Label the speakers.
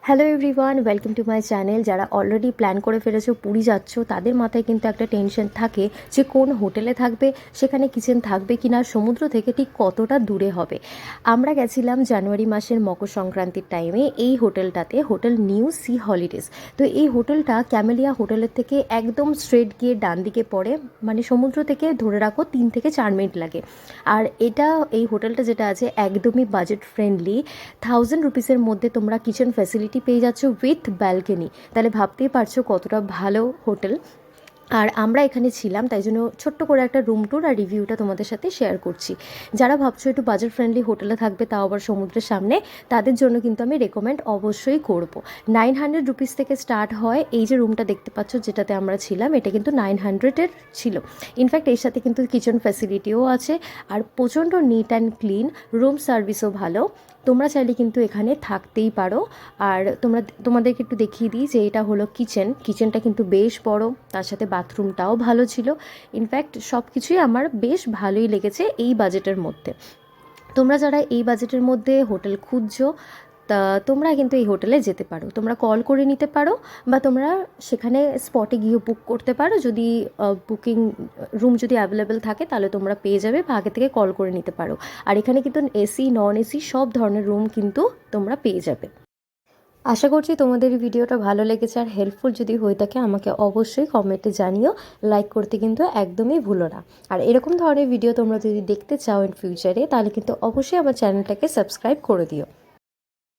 Speaker 1: Hello everyone, welcome to my channel. যারা already plan করে ফেলেছো পুরী যাচ্ছ, তাদের মাথায় কিন্তু একটা টেনশন থাকে যে কোন হোটেলে থাকবে, সেখানে কিচেন থাকবে কিনা, সমুদ্র থেকে ঠিক কতটা দূরে হবে। আমরা গেছিলাম জানুয়ারি মাসের মকর সংক্রান্তির টাইমে এই হোটেলটাতে, হোটেল নিউ সি হলিডেজ। তো এই হোটেলটা ক্যামেলিয়া হোটেলের থেকে একদম স্ট্রেট গিয়ে ডান দিকে পড়ে, মানে সমুদ্র থেকে ধরে রাখো 3 থেকে 4 মিনিট লাগে। আর এই হোটেলটা যেটা আছে একদমই বাজেট ফ্রেন্ডলি। 1000 রুপিসের মধ্যে তোমরা কিচেন ফ্যাসিলিটি পেয়ে যাচ্ছ উইথ ব্যালকনি। তাহলে ভাবতেই পারছো কতটা ভালো হোটেল। আর আমরা এখানে ছিলাম, তাই জন্য ছোট্ট করে একটা রুম ট্যুর আর রিভিউটা তোমাদের সাথে শেয়ার করছি। যারা ভাবছো একটু বাজেট ফ্রেন্ডলি হোটেলে থাকবে, তাও আবার সমুদ্রের সামনে, তাদের জন্য কিন্তু আমি রেকমেন্ড অবশ্যই করব। 900 রুপিস থেকে স্টার্ট হয়। এই যে রুমটা দেখতে পাচ্ছ যেটাতে আমরা ছিলাম, এটা কিন্তু 900-এর ছিল। ইনফ্যাক্ট এর সাথে কিন্তু কিচেন ফ্যাসিলিটিও আছে, আর প্রচণ্ড নিট অ্যান্ড ক্লিন, রুম সার্ভিসও ভালো। তোমরা চাইলে কিন্তু এখানে থাকতেই পারো। আর তোমাদেরকে একটু দেখিয়ে দিই যে এটা হলো কিচেনটা কিন্তু বেশ বড়, তার সাথে বাথরুমটাও ভালো ছিল। ইনফ্যাক্ট সব কিছুই আমার বেশ ভালোই লেগেছে এই বাজেটের মধ্যে। তোমরা যারা এই বাজেটের মধ্যে হোটেল খুঁজছো, তা তোমরা কিন্তু এই হোটেলে যেতে পারো। তোমরা কল করে নিতে পারো, বা তোমরা সেখানে স্পটে গিয়ে বুক করতে পারো। যদি বুকিং রুম যদি অ্যাভেলেবেল থাকে তাহলে তোমরা পেয়ে যাবে, বা আগে থেকে কল করে নিতে পারো। আর এখানে কিন্তু এসি নন এসি সব ধরনের রুম কিন্তু তোমরা পেয়ে যাবে। আশা করছি তোমাদের এই ভিডিওটা ভালো লেগেছে, আর হেল্পফুল যদি হয়ে থাকে আমাকে অবশ্যই কমেন্টে জানিও। লাইক করতে কিন্তু একদমই ভুলো না। আর এরকম ধরনের ভিডিও তোমরা যদি দেখতে চাও ইন ফিউচারে, তাহলে কিন্তু অবশ্যই আমার চ্যানেলটাকে সাবস্ক্রাইব করে দিও।